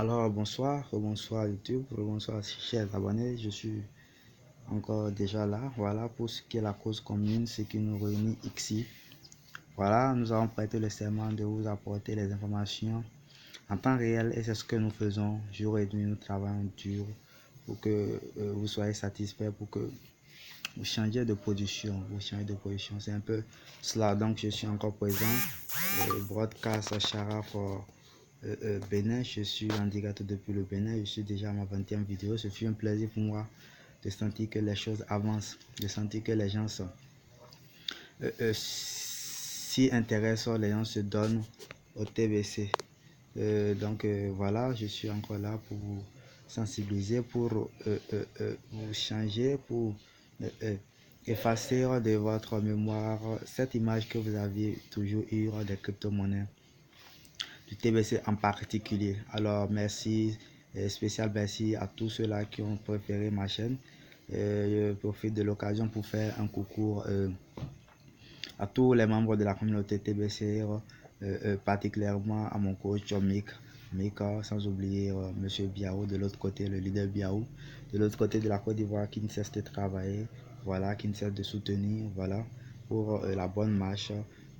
Alors bonsoir YouTube, bonsoir chers abonnés, je suis encore déjà là, voilà pour ce qui est la cause commune, ce qui nous réunit ici. Voilà, nous avons prêté le serment de vous apporter les informations en temps réel et c'est ce que nous faisons jour et nuit, nous travaillons dur pour que vous soyez satisfaits, pour que vous changiez de position, c'est un peu cela. Donc je suis encore présent, broadcast Sharaf Bénin, je suis en direct depuis le Bénin, je suis déjà à ma 20e vidéo. Ce fut un plaisir pour moi de sentir que les choses avancent, de sentir que les gens s'y intéressent, les gens se donnent au TBC. Voilà, je suis encore là pour vous sensibiliser, pour vous changer, pour effacer de votre mémoire cette image que vous aviez toujours eue des crypto-monnaies, du TBC en particulier. Alors merci, spécial merci à tous ceux-là qui ont préféré ma chaîne. Je profite de l'occasion pour faire un coucou à tous les membres de la communauté TBC, particulièrement à mon coach Mika, sans oublier Monsieur Biao de l'autre côté, le leader Biao, de l'autre côté de la Côte d'Ivoire, qui ne cesse de travailler, voilà, qui ne cesse de soutenir, voilà, pour la bonne marche,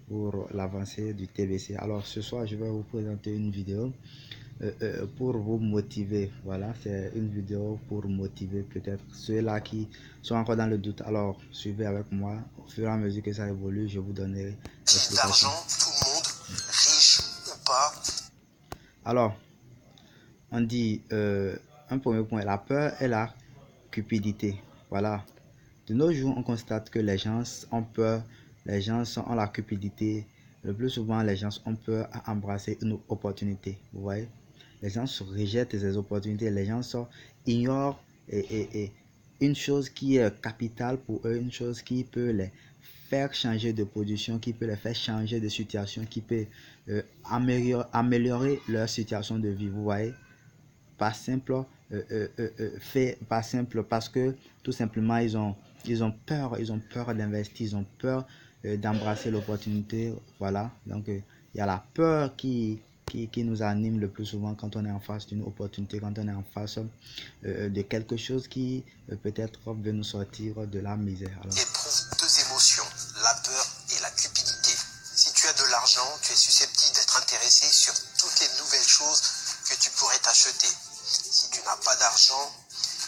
pour l'avancée du TBC. Alors ce soir, je vais vous présenter une vidéo pour vous motiver. Voilà, c'est une vidéo pour motiver peut-être ceux-là qui sont encore dans le doute. Alors suivez avec moi, au fur et à mesure que ça évolue, je vous donnerai l'explication. Tout le monde, riche ou pas. Alors, on dit un premier point, la peur et la cupidité. Voilà, de nos jours, on constate que les gens ont peur, les gens ont la cupidité. Le plus souvent, les gens ont peur à embrasser une opportunité. Vous voyez, les gens rejettent ces opportunités, les gens ignorent une chose qui est capitale pour eux, une chose qui peut les faire changer de position, qui peut les faire changer de situation, qui peut améliorer leur situation de vie. Vous voyez, pas simple fait, pas simple parce que tout simplement ils ont peur d'investir, ils ont peur d'embrasser l'opportunité. Voilà, donc il y a la peur qui nous anime le plus souvent quand on est en face d'une opportunité, quand on est en face de quelque chose qui peut-être veut nous sortir de la misère. Alors, Éprouve deux émotions, la peur et la cupidité. Si tu as de l'argent, tu es susceptible d'être intéressé sur toutes les nouvelles choses que tu pourrais t'acheter. Si tu n'as pas d'argent,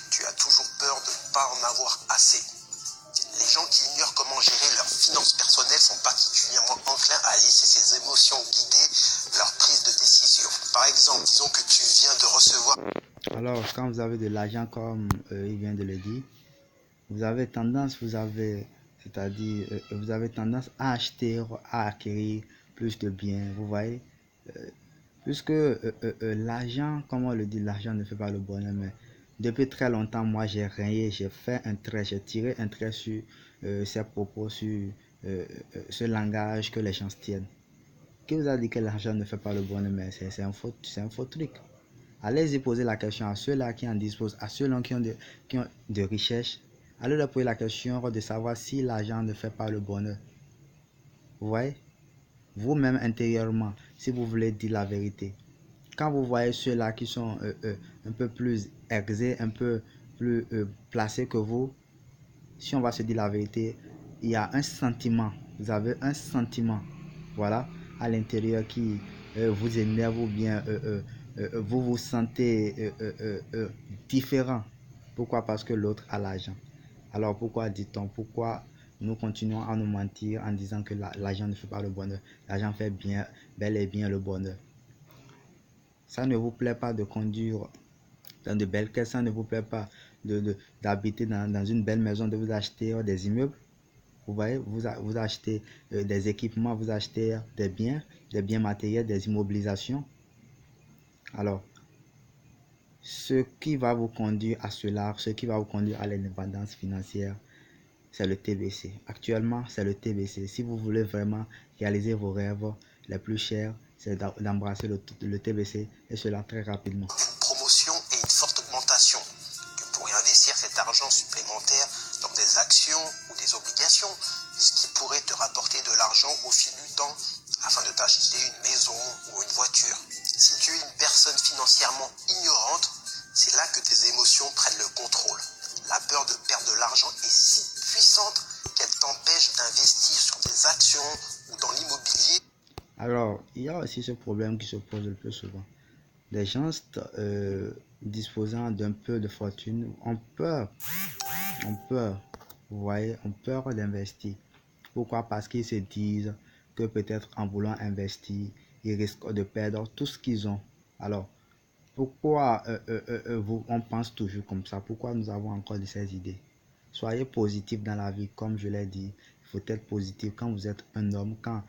tu as toujours peur de ne pas en avoir assez. Les gens qui ignorent comment gérer leurs finances personnelles sont particulièrement enclins à laisser ces émotions guider leur prise de décision. Par exemple, disons que tu viens de recevoir... Alors quand vous avez de l'argent, comme il vient de le dire, vous avez tendance, c'est-à-dire, vous avez tendance à acheter, à acquérir plus de biens, vous voyez, puisque l'argent, comme on le dit, l'argent ne fait pas le bonheur, mais depuis très longtemps, moi, j'ai rayé, j'ai fait un trait, j'ai tiré un trait sur ces propos, sur ce langage que les gens tiennent. Qui vous a dit que l'argent ne fait pas le bonheur, mais c'est un faux truc. Allez-y poser la question à ceux-là qui en disposent, à ceux-là qui ont de richesses. Allez leur poser la question de savoir si l'argent ne fait pas le bonheur. Vous voyez? Vous-même intérieurement, si vous voulez dire la vérité. Quand vous voyez ceux-là qui sont un peu plus aisés, un peu plus placés que vous, si on va se dire la vérité, il y a un sentiment. Vous avez un sentiment, voilà, à l'intérieur qui vous énerve ou bien vous vous sentez différent. Pourquoi? Parce que l'autre a l'argent. Alors pourquoi dit-on, pourquoi nous continuons à nous mentir en disant que l'argent ne fait pas le bonheur? L'argent fait bien, bel et bien le bonheur. Ça ne vous plaît pas de conduire dans de belles caisses, ça ne vous plaît pas d'habiter dans une belle maison, de vous acheter des immeubles. Vous voyez, vous achetez des équipements, vous achetez des biens matériels, des immobilisations. Alors, ce qui va vous conduire à cela, ce qui va vous conduire à l'indépendance financière, c'est le TBC. Actuellement, c'est le TBC. Si vous voulez vraiment réaliser vos rêves les plus chers, c'est d'embrasser le TBC et cela très rapidement. Une promotion et une forte augmentation. Tu pourrais investir cet argent supplémentaire dans des actions ou des obligations, ce qui pourrait te rapporter de l'argent au fil du temps afin de t'acheter une maison ou une voiture. Si tu es une personne financièrement il y a aussi ce problème qui se pose le plus souvent. Les gens disposant d'un peu de fortune ont peur, vous voyez, ont peur d'investir. Pourquoi? Parce qu'ils se disent que peut-être en voulant investir, ils risquent de perdre tout ce qu'ils ont. Alors, pourquoi on pense toujours comme ça? Pourquoi nous avons encore de ces idées? Soyez positif dans la vie, comme je l'ai dit. Il faut être positif quand vous êtes un homme, quand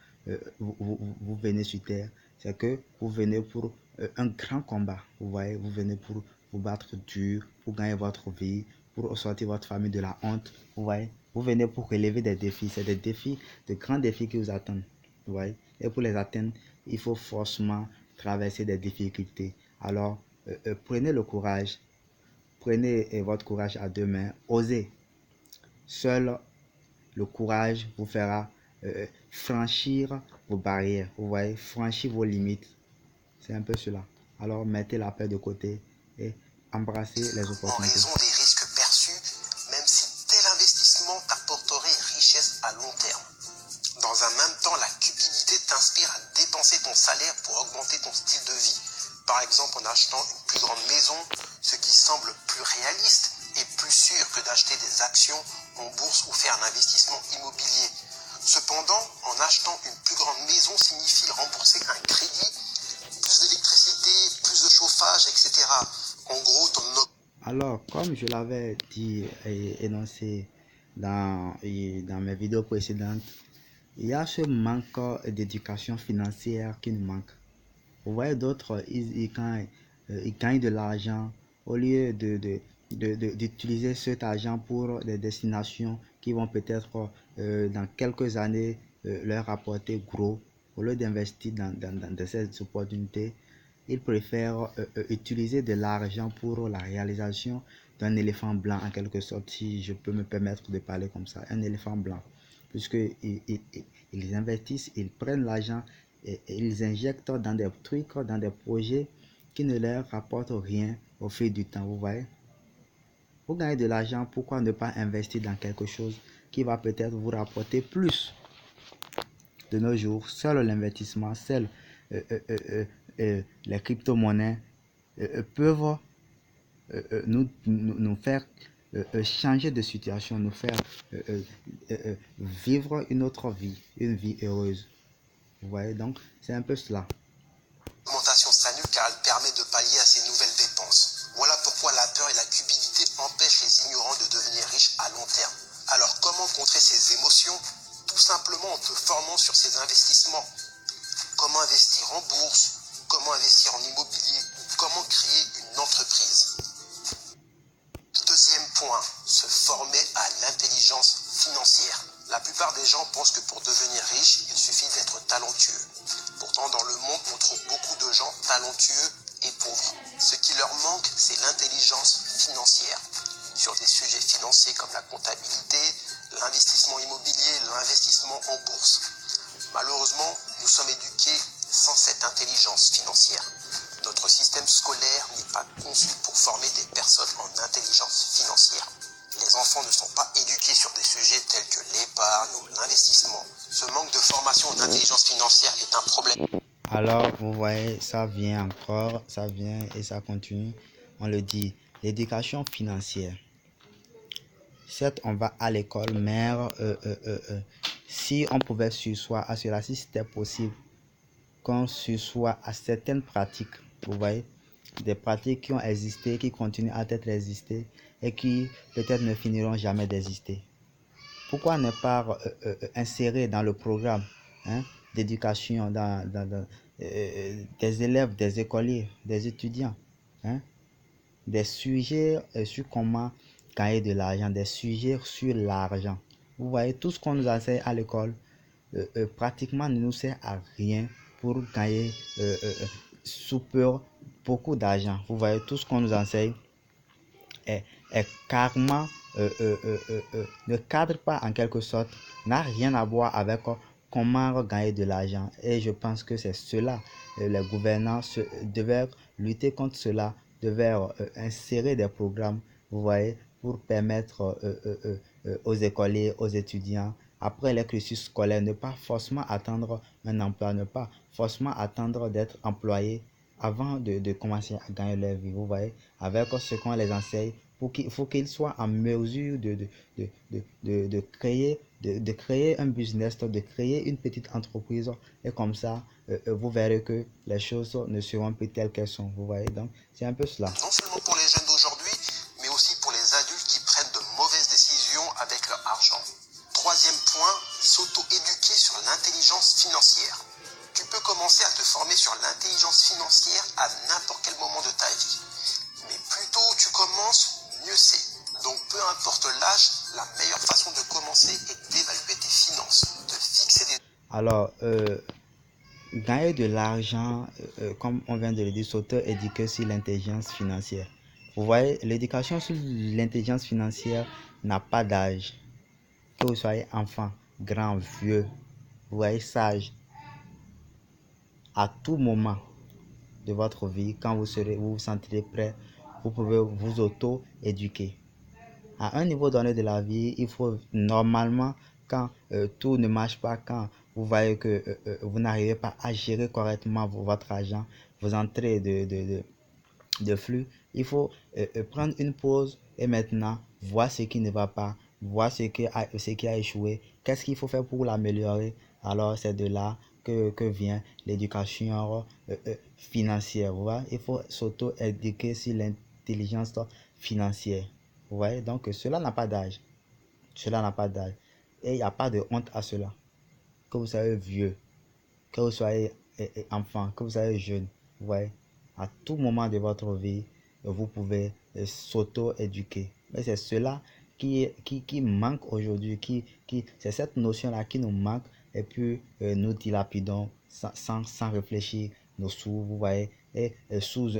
vous venez sur terre. C'est que vous venez pour un grand combat. Vous voyez, vous venez pour vous battre dur, pour gagner votre vie, pour sortir votre famille de la honte. Vous voyez, vous venez pour relever des défis. C'est des défis, de grands défis qui vous attendent. Vous voyez, et pour les atteindre, il faut forcément traverser des difficultés. Alors, prenez le courage, prenez votre courage à deux mains, osez. Seul le courage vous fera franchir vos barrières, vous voyez, franchir vos limites. C'est un peu cela. Alors, mettez la peur de côté et embrassez les En opportunités. raison des risques perçus, même si tel investissement t'apporterait richesse à long terme. Dans un même temps, la cupidité t'inspire à dépenser ton salaire pour augmenter ton style de vie. Par exemple en achetant une plus grande maison, ce qui semble plus réaliste et plus sûr que d'acheter des actions en bourse ou faire un investissement immobilier. Cependant, en achetant une plus grande maison signifie rembourser un crédit, plus d'électricité, plus de chauffage, etc. En gros, Alors, comme je l'avais dit et énoncé dans mes vidéos précédentes, il y a ce manque d'éducation financière qui nous manque. Vous voyez d'autres, ils gagnent de l'argent au lieu d'utiliser cet argent pour des destinations qui vont peut-être dans quelques années leur apporter gros. Au lieu d'investir dans ces opportunités, ils préfèrent utiliser de l'argent pour la réalisation d'un éléphant blanc en quelque sorte, si je peux me permettre de parler comme ça, un éléphant blanc. Puisqu'ils investissent, ils prennent l'argent et ils injectent dans des trucs, dans des projets qui ne leur rapportent rien au fil du temps, vous voyez. Vous gagnez de l'argent, pourquoi ne pas investir dans quelque chose qui va peut-être vous rapporter plus? De nos jours, seul l'investissement, seul les crypto-monnaies peuvent nous faire changer de situation, nous faire vivre une autre vie, une vie heureuse. Vous voyez, donc c'est un peu cela. Augmentation salue car elle permet de pallier à ces nouvelles dépenses. Voilà pourquoi la peur et la cupidité empêchent les ignorants de devenir riches à long terme. Alors comment contrer ces émotions? Tout simplement en te formant sur ces investissements. Comment investir en bourse, comment investir en immobilier, ou comment créer une entreprise. Deuxième point, se former à l'intelligence financière. La plupart des gens pensent que pour devenir riche, il suffit d'être talentueux. Pourtant, dans le monde, on trouve beaucoup de gens talentueux et pauvres. Ce qui leur manque, c'est l'intelligence financière. Sur des sujets financiers comme la comptabilité, l'investissement immobilier, l'investissement en bourse. Malheureusement, nous sommes éduqués sans cette intelligence financière. Notre système scolaire n'est pas conçu pour former des personnes en intelligence financière. Les enfants ne sont pas éduqués sur des sujets tels que l'épargne ou l'investissement. Ce manque de formation en intelligence financière est un problème. Alors, vous voyez, ça vient encore, ça vient et ça continue. On le dit, l'éducation financière. Certes, on va à l'école, mais si on pouvait sursoir à cela, si c'était possible, qu'on sursoit à certaines pratiques, vous voyez, des pratiques qui ont existé, qui continuent à être existées et qui peut-être ne finiront jamais d'exister. Pourquoi ne pas insérer dans le programme d'éducation des élèves, des écoliers, des étudiants, hein, des sujets sur comment gagner de l'argent, des sujets sur l'argent. Vous voyez, tout ce qu'on nous enseigne à l'école pratiquement ne nous sert à rien pour gagner sous peu beaucoup d'argent. Vous voyez, tout ce qu'on nous enseigne est carrément ne cadre pas en quelque sorte, n'a rien à voir avec comment gagner de l'argent. Et je pense que c'est cela, les gouvernants devaient lutter contre cela, devaient insérer des programmes, vous voyez, pour permettre aux écoliers, aux étudiants après les cursus scolaires, ne pas forcément attendre un emploi, ne pas forcément attendre d'être employé avant de commencer à gagner leur vie. Vous voyez, avec ce qu'on les enseigne, il faut qu'ils soient en mesure de créer un business, de créer une petite entreprise. Et comme ça, vous verrez que les choses ne seront plus telles qu'elles sont. Vous voyez, donc c'est un peu cela. Non seulement pour les jeunes d'aujourd'hui, mais aussi pour les adultes qui prennent de mauvaises décisions avec leur argent. Troisième point, s'auto-éduquer sur l'intelligence financière. Tu peux commencer à te former sur l'intelligence financière à n'importe quel moment de ta vie. Mais plus tôt tu commences, mieux c'est. Donc peu importe l'âge, la meilleure façon de commencer est d'évaluer tes finances, de fixer des... Alors, gagner de l'argent, comme on vient de le dire, s'auto-éduquer sur l'intelligence financière. Vous voyez, l'éducation sur l'intelligence financière n'a pas d'âge. Que vous soyez enfant, grand, vieux, vous voyez, sage, à tout moment de votre vie, quand vous vous sentirez prêt, vous pouvez vous auto-éduquer. À un niveau donné de la vie, il faut normalement, quand tout ne marche pas, quand vous voyez que vous n'arrivez pas à gérer correctement votre argent, vos entrées de flux, il faut prendre une pause et maintenant voir ce qui ne va pas, voir ce qui a échoué, qu'est-ce qu'il faut faire pour l'améliorer. Alors c'est de là que vient l'éducation financière. Vous voyez? Il faut s'auto-éduquer sur l'intelligence financière. Vous voyez? Donc cela n'a pas d'âge. Cela n'a pas d'âge. Et il n'y a pas de honte à cela. Que vous soyez vieux, que vous soyez enfant, que vous soyez jeune, vous voyez, à tout moment de votre vie, vous pouvez s'auto-éduquer. Mais c'est cela qui manque aujourd'hui, c'est cette notion-là qui nous manque, et puis nous dilapidons sans réfléchir nos sous, vous voyez, et sous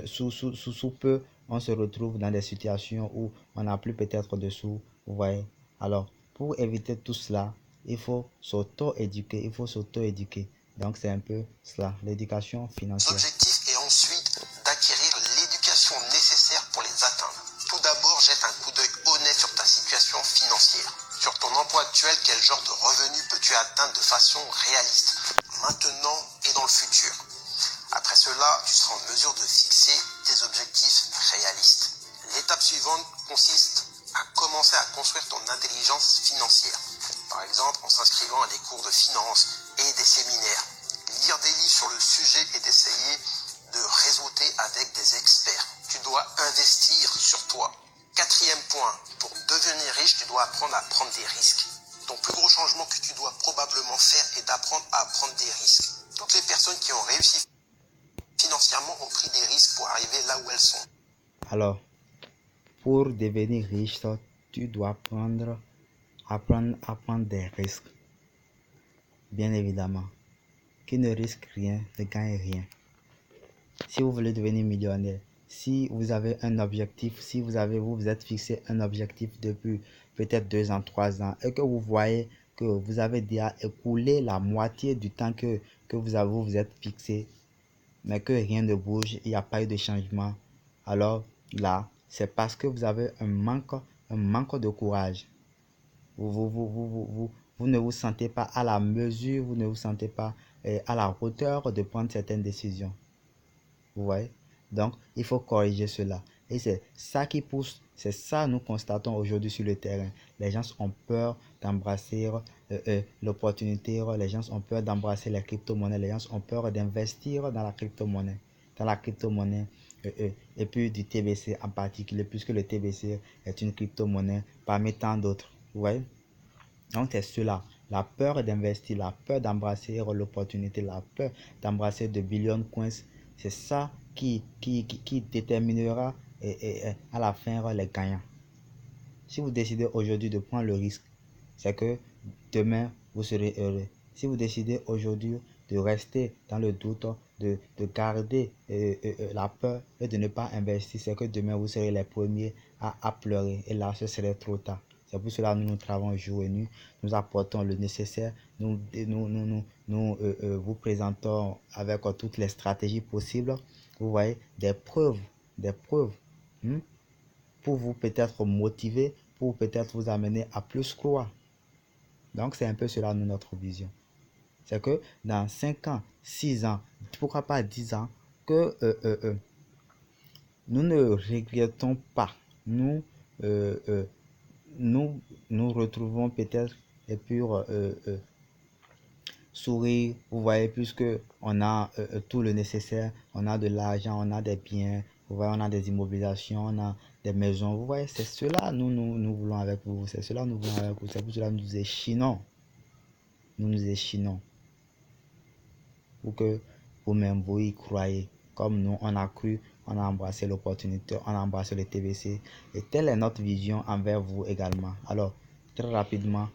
peu, on se retrouve dans des situations où on n'a plus peut-être de sous, vous voyez. Alors, pour éviter tout cela, il faut s'auto-éduquer, il faut s'auto-éduquer. Donc c'est un peu cela, l'éducation financière. L'objectif est ensuite d'acquérir l'éducation nécessaire pour les atteindre. Tout d'abord, jette un coup d'œil honnête sur ta situation financière. Sur ton emploi actuel, quel genre de revenus peux-tu atteindre de façon réaliste, maintenant et dans le futur. Après cela, tu seras en mesure de fixer tes objectifs réalistes. L'étape suivante consiste à commencer à construire ton intelligence financière. Par exemple, en s'inscrivant à des cours de finance et des séminaires. Lire des livres sur le sujet et d'essayer de réseauter avec des experts. Tu dois investir sur toi. Quatrième point, pour devenir riche, tu dois apprendre à prendre des risques. Ton plus gros changement que tu dois probablement faire est d'apprendre à prendre des risques. Toutes les personnes qui ont réussi financièrement ont pris des risques pour arriver là où elles sont. Alors, pour devenir riche, tu dois apprendre à prendre des risques. Bien évidemment, qui ne risque rien ne gagne rien. Si vous voulez devenir millionnaire, si vous avez un objectif, si vous vous êtes fixé un objectif depuis peut-être 2 ans, 3 ans, et que vous voyez que vous avez déjà écoulé la moitié du temps que vous êtes fixé, mais que rien ne bouge, il n'y a pas eu de changement, alors là, c'est parce que vous avez un manque de courage. Vous ne vous sentez pas à la mesure, vous ne vous sentez pas à la hauteur de prendre certaines décisions. Vous voyez? Donc, il faut corriger cela. Et c'est ça qui pousse, c'est ça nous constatons aujourd'hui sur le terrain. Les gens ont peur d'embrasser l'opportunité, les gens ont peur d'embrasser les crypto-monnaies, les gens ont peur d'investir dans la crypto-monnaie. Et puis du TBC en particulier, puisque le TBC est une crypto-monnaie parmi tant d'autres. Vous voyez? Donc, c'est cela. La peur d'investir, la peur d'embrasser l'opportunité, la peur d'embrasser de billion coins, c'est ça qui déterminera à la fin les gagnants. Si vous décidez aujourd'hui de prendre le risque, c'est que demain, vous serez heureux. Si vous décidez aujourd'hui de rester dans le doute, de garder la peur et de ne pas investir, c'est que demain, vous serez les premiers à pleurer. Et là, ce serait trop tard. C'est pour cela que nous travaillons jour et nuit. Nous apportons le nécessaire. Nous vous présentons avec toutes les stratégies possibles. Vous voyez, des preuves pour vous peut-être motiver, pour peut-être vous amener à plus croire. Donc, c'est un peu cela notre vision. C'est que dans 5 ans, 6 ans, pourquoi pas 10 ans, que nous ne regrettons pas. Nous, nous nous retrouvons peut-être et puis sourire, vous voyez, puisque on a tout le nécessaire, on a de l'argent, on a des biens, vous voyez, on a des immobilisations, on a des maisons, vous voyez, c'est cela nous voulons avec vous, c'est cela nous voulons avec vous, c'est pour cela nous échinons, pour que vous-même vous y croyez, comme nous on a cru, on a embrassé l'opportunité, on a embrassé le TBC, et telle est notre vision envers vous également. Alors, très rapidement,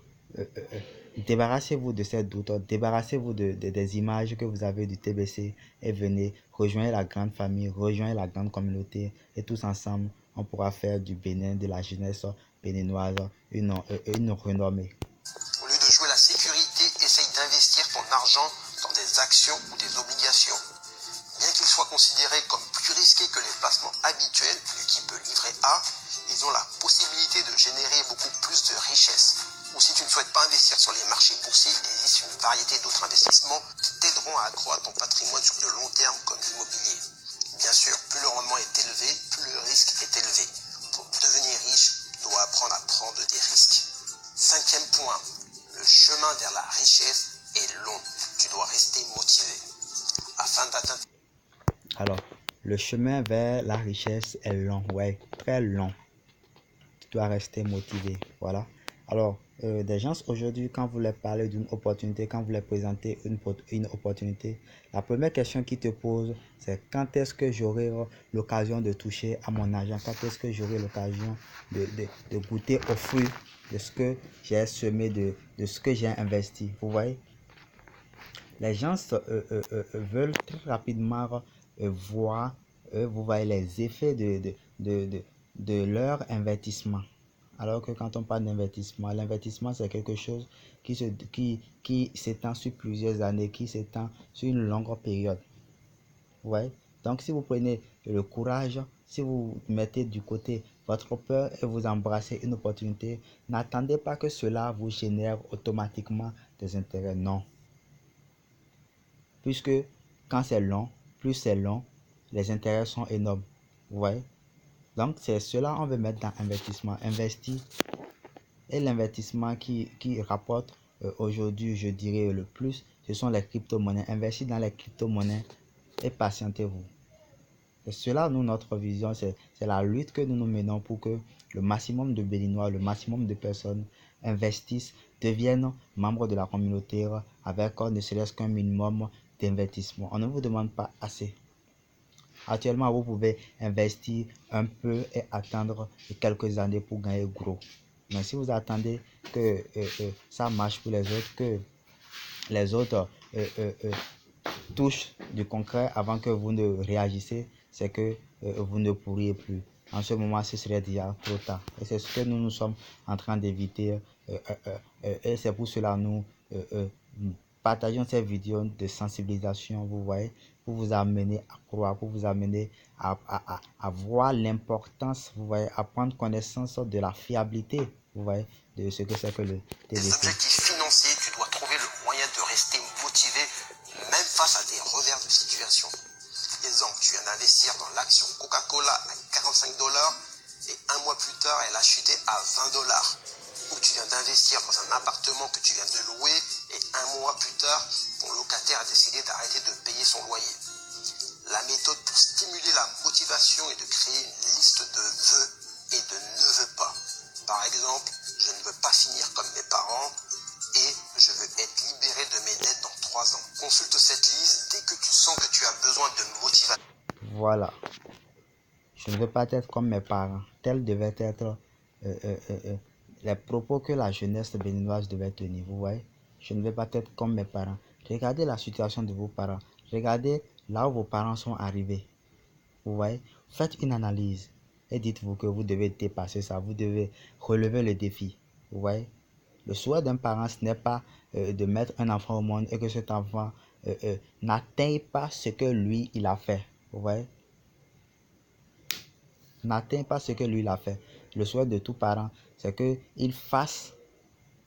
débarrassez-vous de ces doutes, débarrassez-vous des images que vous avez du TBC et venez rejoindre la grande famille, rejoindre la grande communauté et tous ensemble, on pourra faire du Bénin, de la jeunesse béninoise, une renommée. Au lieu de jouer la sécurité, essaye d'investir ton argent dans des actions ou des obligations. Bien qu'ils soient considérés comme plus risqués que les placements habituels du type livret A, ils ont la possibilité de générer beaucoup plus de richesses. Ou si tu ne souhaites pas investir sur les marchés boursiers, il existe une variété d'autres investissements qui t'aideront à accroître ton patrimoine sur le long terme comme l'immobilier. Bien sûr, plus le rendement est élevé, plus le risque est élevé. Pour devenir riche, tu dois apprendre à prendre des risques. 5e point, le chemin vers la richesse est long. Tu dois rester motivé. Afin d'atteindre... Alors, le chemin vers la richesse est long, ouais, très long. Tu dois rester motivé, voilà. Alors, des gens aujourd'hui, quand vous leur parlez d'une opportunité, quand vous leur présentez une opportunité, la première question qu'ils te posent, c'est quand est-ce que j'aurai l'occasion de toucher à mon argent, quand est-ce que j'aurai l'occasion de goûter au fruit de ce que j'ai semé, de ce que j'ai investi. Vous voyez, les gens veulent très rapidement voir, vous voyez, les effets de leur investissement. Alors que quand on parle d'investissement, l'investissement c'est quelque chose qui s'étend sur plusieurs années, qui s'étend sur une longue période. Ouais. Donc si vous prenez le courage, si vous mettez du côté votre peur et vous embrassez une opportunité, n'attendez pas que cela vous génère automatiquement des intérêts. Non. Puisque quand c'est long, plus c'est long, les intérêts sont énormes. Vous voyez? Donc c'est cela on veut mettre dans investissement. Investir. Et l'investissement qui rapporte aujourd'hui, je dirais le plus, ce sont les crypto-monnaies. Investissez dans les crypto-monnaies et patientez-vous. C'est cela, nous, notre vision, c'est la lutte que nous menons pour que le maximum de Béninois, le maximum de personnes investissent, deviennent membres de la communauté avec ne serait-ce qu'un minimum d'investissement. On ne vous demande pas assez. Actuellement, vous pouvez investir un peu et attendre quelques années pour gagner gros. Mais si vous attendez que ça marche pour les autres, que les autres touchent du concret avant que vous ne réagissez, c'est que vous ne pourriez plus. En ce moment, ce serait déjà trop tard. Et c'est ce que nous sommes en train d'éviter. Et c'est pour cela que nous partageons ces vidéos de sensibilisation, vous voyez, pour vous amener à croire, pour vous amener à voir l'importance, vous voyez, à prendre connaissance de la fiabilité, vous voyez, de ce que c'est que le TBC. Des objectifs financiers, tu dois trouver le moyen de rester motivé, même face à des revers de situation. Exemple, tu viens d'investir dans l'action Coca-Cola à 45 $, et un mois plus tard, elle a chuté à 20 $. Ou tu viens d'investir dans un appartement que tu viens de louer, et un mois plus tard, ton locataire a décidé d'arrêter de payer son loyer. La méthode pour stimuler la motivation est de créer une liste de vœux et de ne veux pas. Par exemple, je ne veux pas finir comme mes parents et je veux être libéré de mes dettes dans 3 ans. Consulte cette liste dès que tu sens que tu as besoin de motivation. Voilà. Je ne veux pas être comme mes parents. Tels devaient être les propos que la jeunesse béninoise devait tenir. Vous voyez? Je ne veux pas être comme mes parents. Regardez la situation de vos parents. Regardez là où vos parents sont arrivés. Vous voyez? Faites une analyse et dites-vous que vous devez dépasser ça. Vous devez relever le défi. Vous voyez? Le souhait d'un parent, ce n'est pas de mettre un enfant au monde et que cet enfant n'atteigne pas ce que lui, il a fait. Vous voyez? N'atteint pas ce que lui il a fait. Le souhait de tout parent, c'est qu'il fasse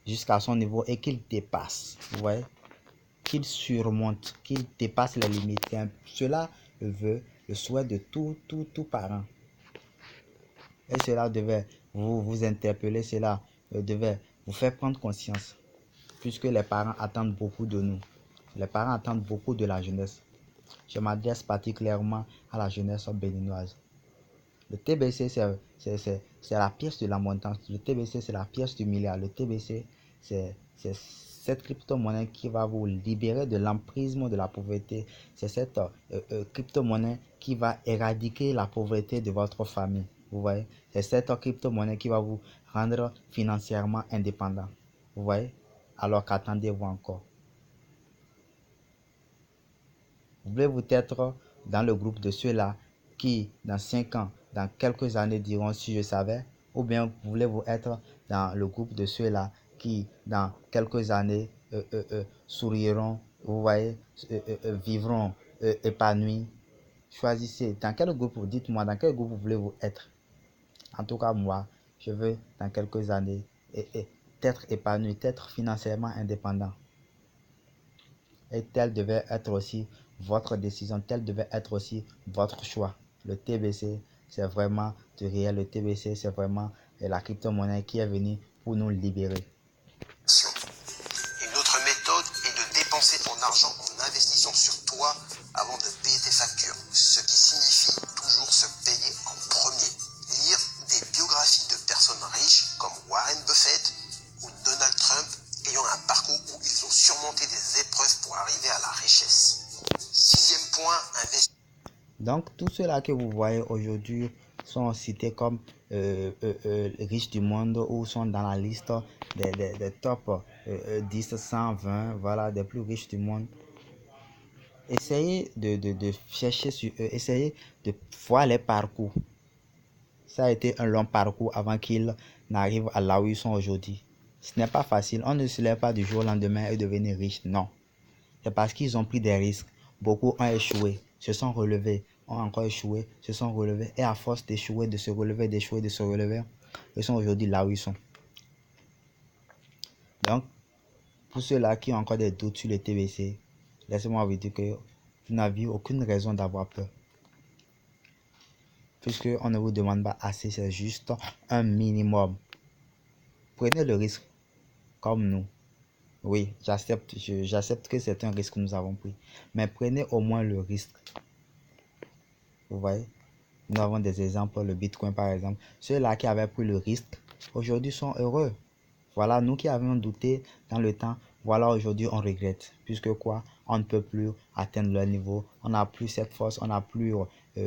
jusqu'à son niveau et qu'il dépasse. Vous voyez? Qu'il surmonte, qu'il dépasse les limites. Cela le veut, le souhait de tout parent. Et cela devait vous interpeller, cela devait vous faire prendre conscience. Puisque les parents attendent beaucoup de nous. Les parents attendent beaucoup de la jeunesse. Je m'adresse particulièrement à la jeunesse béninoise. Le TBC, c'est la pièce de la montagne. Le TBC, c'est la pièce du milliard. Le TBC, c'est cette crypto-monnaie qui va vous libérer de l'emprisme de la pauvreté. C'est cette crypto-monnaie qui va éradiquer la pauvreté de votre famille. Vous voyez? C'est cette crypto-monnaie qui va vous rendre financièrement indépendant. Vous voyez? Alors qu'attendez-vous encore? Voulez-vous être dans le groupe de ceux-là qui, dans 5 ans, dans quelques années, diront si je savais? Ou bien voulez-vous être dans le groupe de ceux-là qui, dans quelques années, souriront, vous voyez, vivront épanouis? Choisissez. Dans quel groupe, dites-moi, dans quel groupe voulez-vous être? En tout cas, moi, je veux, dans quelques années, être épanoui, être financièrement indépendant. Et telle devait être aussi votre décision, tel devait être aussi votre choix. Le TBC, c'est vraiment du réel. Le TBC, c'est vraiment la crypto-monnaie qui est venue pour nous libérer. Une autre méthode est de dépenser ton argent en investissant sur toi avant de payer tes factures, ce qui signifie toujours se payer en premier. Lire des biographies de personnes riches comme Warren Buffett ou Donald Trump ayant un parcours où ils ont surmonté des épreuves pour arriver à la richesse. 6e point, investir. Donc, tous ceux-là que vous voyez aujourd'hui sont cités comme riches du monde ou sont dans la liste des top 10, 100, 20, voilà, des plus riches du monde. Essayez de chercher sur eux, essayez de voir les parcours. Ça a été un long parcours avant qu'ils n'arrivent à là où ils sont aujourd'hui. Ce n'est pas facile, on ne se lève pas du jour au lendemain et devenir riche, non. C'est parce qu'ils ont pris des risques. Beaucoup ont échoué, se sont relevés, ont encore échoué, se sont relevés. Et à force d'échouer, de se relever, d'échouer, de se relever, ils sont aujourd'hui là où ils sont. Donc, pour ceux-là qui ont encore des doutes sur le TBC, laissez-moi vous dire que vous n'avez aucune raison d'avoir peur. Puisqu'on ne vous demande pas assez, c'est juste un minimum. Prenez le risque comme nous. Oui, j'accepte que c'est un risque que nous avons pris. Mais prenez au moins le risque. Vous voyez? Nous avons des exemples, le Bitcoin par exemple. Ceux-là qui avaient pris le risque, aujourd'hui sont heureux. Voilà, nous qui avions douté dans le temps, voilà, aujourd'hui on regrette. Puisque quoi? On ne peut plus atteindre leur niveau. On n'a plus cette force, on n'a plus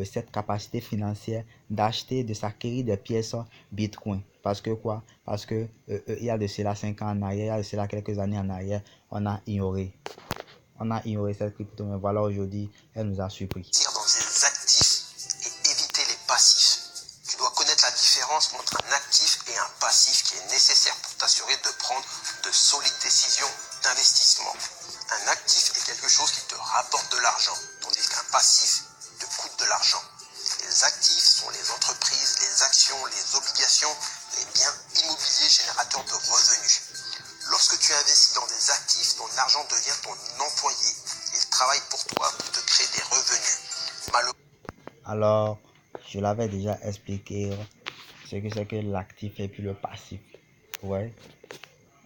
cette capacité financière d'acheter, de s'acquérir des pièces Bitcoin. Parce que quoi? Parce que il y a de cela 5 ans en arrière, il y a de cela quelques années en arrière, on a ignoré. On a ignoré cette crypto, mais voilà, aujourd'hui, elle nous a surpris. Dans les actifs et éviter les passifs. Tu dois connaître la différence entre un actif et un passif qui est nécessaire pour t'assurer de prendre de solides décisions d'investissement. Un actif est quelque chose qui te rapporte de l'argent, tandis qu'un passif te coûte de l'argent. Les actifs sont les entreprises, les actions, les obligations, les biens immobiliers générateurs de revenus. Lorsque tu investis dans des actifs, ton argent devient ton employé. Il travaille pour toi pour te créer des revenus. Alors, je l'avais déjà expliqué ce que c'est que l'actif et puis le passif. Ouais.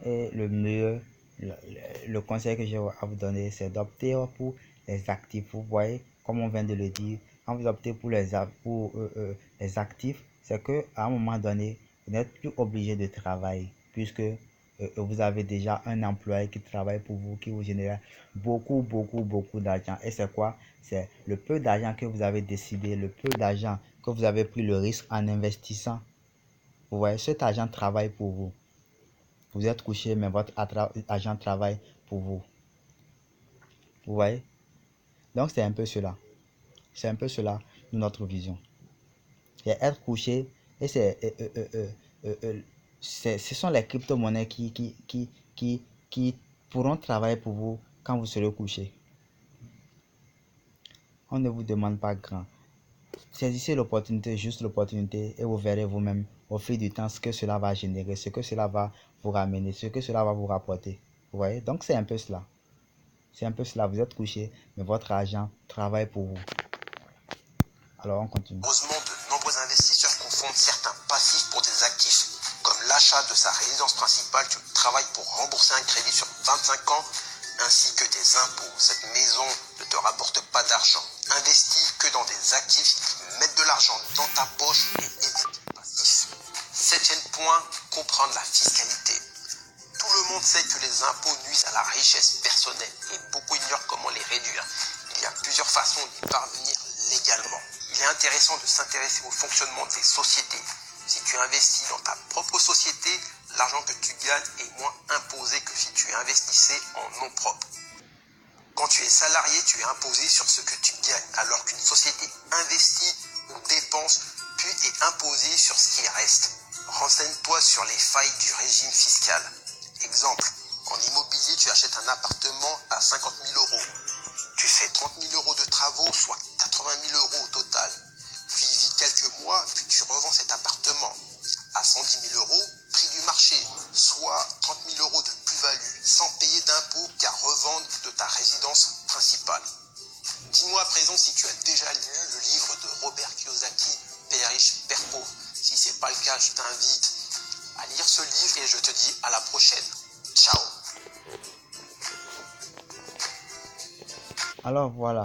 Et le mieux, le conseil que j'ai à vous donner, c'est d'opter pour les actifs. Vous voyez, comme on vient de le dire, quand vous optez pour les actifs, c'est que à un moment donné, vous n'êtes plus obligé de travailler puisque vous avez déjà un employé qui travaille pour vous, qui vous génère beaucoup d'argent. Et c'est quoi? C'est le peu d'argent que vous avez décidé, le peu d'argent que vous avez pris le risque en investissant. Vous voyez, cet argent travaille pour vous. Vous êtes couché, mais votre argent travaille pour vous. Vous voyez? Donc, c'est un peu cela. C'est un peu cela, notre vision. C'est être couché et ce sont les crypto-monnaies qui pourront travailler pour vous quand vous serez couché. On ne vous demande pas grand. saisissez l'opportunité, juste l'opportunité, et vous verrez vous-même au fil du temps ce que cela va générer, ce que cela va vous ramener, ce que cela va vous rapporter. Vous voyez? Donc c'est un peu cela. C'est un peu cela. Vous êtes couché, mais votre argent travaille pour vous. Alors on continue. Heureusement, de nombreux investisseurs confondent certains passifs pour des actifs, comme l'achat de sa résidence principale. Tu travailles pour rembourser un crédit sur 25 ans, ainsi que des impôts. Cette maison ne te rapporte pas d'argent. Investis que dans des actifs qui mettent de l'argent dans ta poche et évite les passifs. 7e point, comprendre la fiscalité. Tout le monde sait que les impôts nuisent à la richesse personnelle et beaucoup ignorent comment les réduire. Il y a plusieurs façons d'y parvenir légalement. Il est intéressant de s'intéresser au fonctionnement des sociétés. Si tu investis dans ta propre société, l'argent que tu gagnes est moins imposé que si tu investissais en nom propre. Quand tu es salarié, tu es imposé sur ce que tu gagnes, alors qu'une société investit ou dépense, puis est imposée sur ce qui reste. Renseigne-toi sur les failles du régime fiscal. Exemple, en immobilier, tu achètes un appartement à 50 000 euros. Tu fais 30 000 euros de travaux, soit 80 000 euros au total. Puis il vit quelques mois, puis tu revends cet appartement à 110 000 euros, prix du marché, soit 30 000 euros de plus-value, sans payer d'impôts qu'à revendre de ta résidence principale. Dis-moi à présent si tu as déjà lu le livre de Robert Kiyosaki, Père riche, Père pauvre. Si ce n'est pas le cas, je t'invite à lire ce livre et je te dis à la prochaine. Ciao. Alors voilà.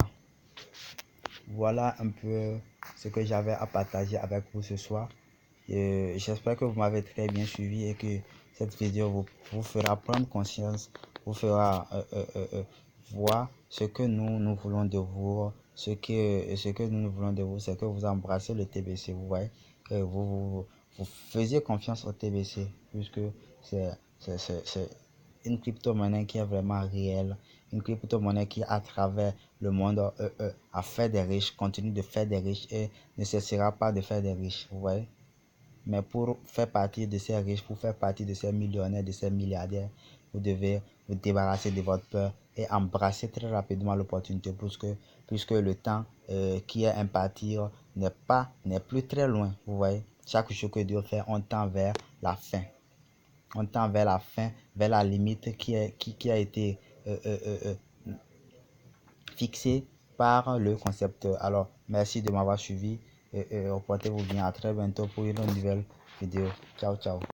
Voilà un peu ce que j'avais à partager avec vous ce soir. J'espère que vous m'avez très bien suivi et que cette vidéo vous fera prendre conscience, vous fera voir ce que nous voulons de vous. Ce que nous voulons de vous, c'est que vous embrassez le TBC. Vous voyez, que vous faisiez confiance au TBC, puisque c'est une crypto-monnaie qui est vraiment réelle, une crypto-monnaie qui, à travers le monde, a fait des riches, continue de faire des riches et ne cessera pas de faire des riches. Vous voyez? Mais pour faire partie de ces riches, pour faire partie de ces millionnaires, de ces milliardaires, vous devez vous débarrasser de votre peur et embrasser très rapidement l'opportunité, puisque le temps qui est imparti n'est plus très loin. Vous voyez? Chaque chose que Dieu fait, on tend vers la fin. On tend vers la fin, vers la limite qui a été fixée par le concepteur. Alors, merci de m'avoir suivi. Reportez-vous bien. À très bientôt pour une nouvelle vidéo. Ciao, ciao.